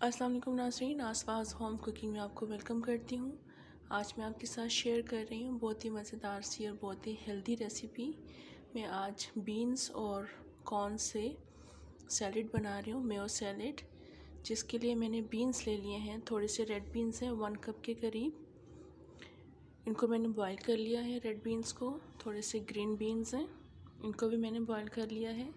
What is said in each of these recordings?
अस्सलाम वालेकुम नाज़रीन, आसपास होम कुकिंग में आपको वेलकम करती हूँ। आज मैं आपके साथ शेयर कर रही हूँ बहुत ही मज़ेदार सी और बहुत ही हेल्दी रेसिपी। मैं आज बीन्स और कॉर्न से सैलेड बना रही हूँ, मेयो सैलेड, जिसके लिए मैंने बीन्स ले लिए हैं। थोड़े से रेड बीन्स हैं 1 कप के करीब। इनको मैंने बॉईल कर लिया है रेड बीन्स को। थोड़े से ग्रीन बीन्स हैं, इनको भी मैंने बॉईल कर लिया है।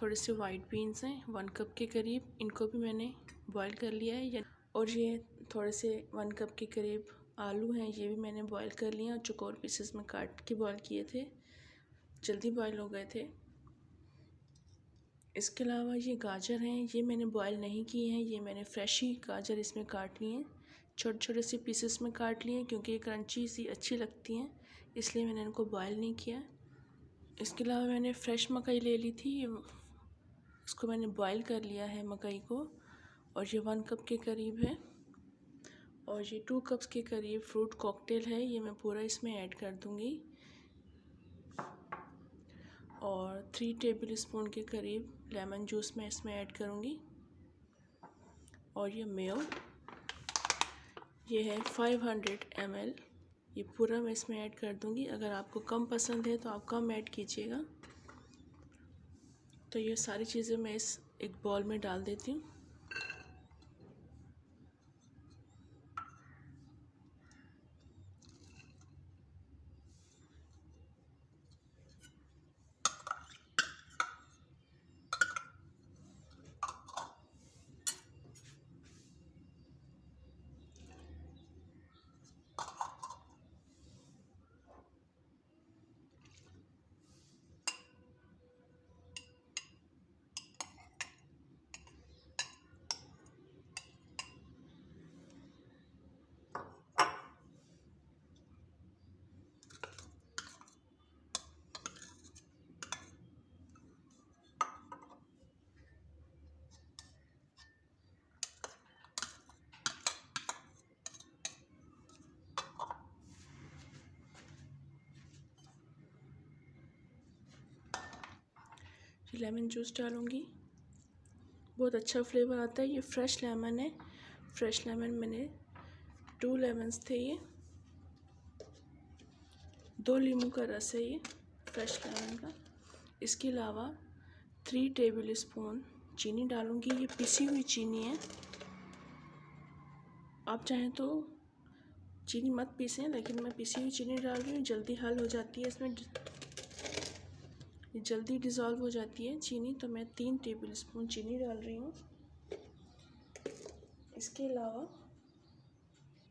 थोड़े से वाइट बीन्स हैं 1 कप के करीब, इनको भी मैंने बॉईल कर लिया है। और ये थोड़े से 1 कप के करीब आलू हैं, ये भी मैंने बॉईल कर लिए और चौकोर पीसेस में काट के बॉईल किए थे, जल्दी बॉईल हो गए थे। इसके अलावा ये गाजर हैं, ये मैंने बॉईल नहीं किए हैं, ये मैंने फ्रेश ही गाजर इसमें काट लिए हैं, छोटे छोटे से पीसेस में काट लिए हैं क्योंकि ये क्रंची सी अच्छी लगती हैं, इसलिए मैंने इनको बॉईल नहीं किया। इसके अलावा मैंने फ्रेश मकई ले ली थी, इसको मैंने बॉईल कर लिया है मकई को, और ये 1 कप के करीब है। और ये 2 कप्स के करीब फ्रूट कॉकटेल है, ये मैं पूरा इसमें ऐड कर दूंगी। और 3 टेबल स्पून के करीब लेमन जूस मैं इसमें ऐड करूंगी। और ये मेयो, ये है 500 ml, ये पूरा मैं इसमें ऐड कर दूंगी। अगर आपको कम पसंद है तो आप कम ऐड कीजिएगा। तो ये सारी चीज़ें मैं इस एक बॉल में डाल देती हूँ। लेमन जूस डालूंगी, बहुत अच्छा फ्लेवर आता है। ये फ्रेश लेमन है, फ्रेश लेमन मैंने 2 लेमन्स थे, ये 2 नींबू का रस है ये फ्रेश लेमन का। इसके अलावा 3 टेबल स्पून चीनी डालूंगी, ये पिसी हुई चीनी है। आप चाहें तो चीनी मत पीसें, लेकिन मैं पिसी हुई चीनी डाल रही हूँ, जल्दी हल हो जाती है इसमें, जल्दी डिज़ोल्व हो जाती है चीनी, तो मैं 3 टेबल स्पून चीनी डाल रही हूँ। इसके अलावा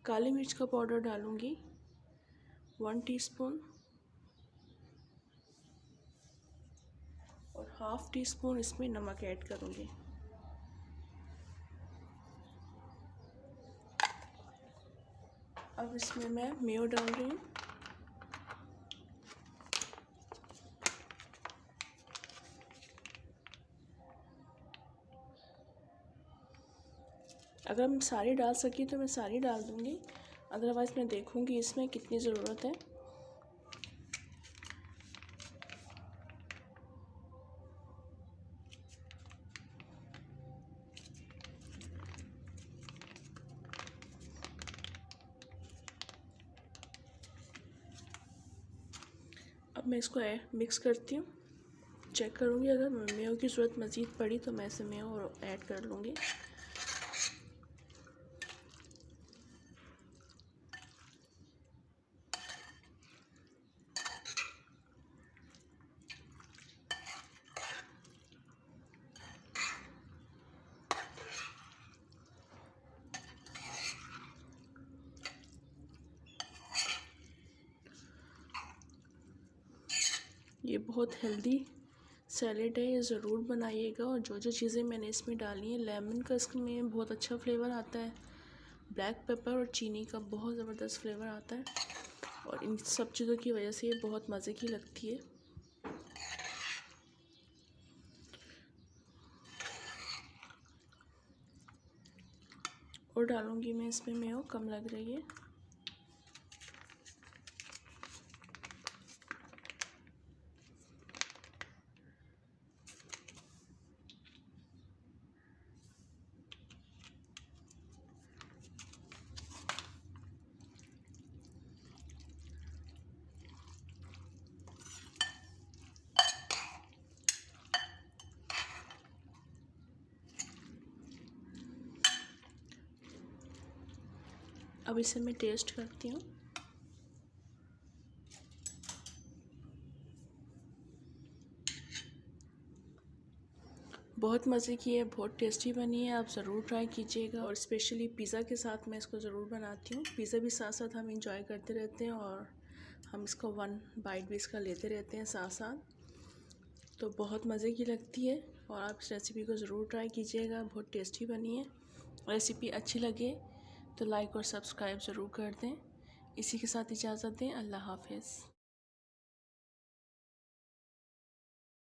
काली मिर्च का पाउडर डालूंगी 1 टीस्पून, और 1/2 टीस्पून इसमें नमक ऐड करूँगी। अब इसमें मैं मेयो डाल रही हूँ। अगर मैं सारी डाल सकी तो मैं सारी डाल दूँगी, अदरवाइज़ मैं देखूँगी इसमें कितनी ज़रूरत है। अब मैं इसको मिक्स करती हूँ, चेक करूँगी, अगर मेयो की ज़रूरत मज़ीद पड़ी तो मैं इसे मेयो और ऐड कर लूँगी। ये बहुत हेल्दी सैलेड है, ये ज़रूर बनाइएगा। और जो जो चीज़ें मैंने इसमें डाली हैं, लेमन का इसमें बहुत अच्छा फ्लेवर आता है, ब्लैक पेपर और चीनी का बहुत ज़बरदस्त फ्लेवर आता है, और इन सब चीज़ों की वजह से ये बहुत मज़े की लगती है। और डालूँगी मैं इसमें मेयो, कम लग रही है। अब इसे मैं टेस्ट करती हूँ। बहुत मज़े की है, बहुत टेस्टी बनी है, आप ज़रूर ट्राई कीजिएगा। और स्पेशली पिज़्ज़ा के साथ मैं इसको ज़रूर बनाती हूँ। पिज़्ज़ा भी साथ साथ हम इंजॉय करते रहते हैं और हम इसको 1 बाइट भी इसका लेते रहते हैं साथ साथ। तो बहुत मज़े की लगती है और आप इस रेसिपी को ज़रूर ट्राई कीजिएगा, बहुत टेस्टी बनी है। रेसिपी अच्छी लगे तो लाइक और सब्सक्राइब ज़रूर कर दें। इसी के साथ इजाज़त दें। अल्लाह हाफ़िज़।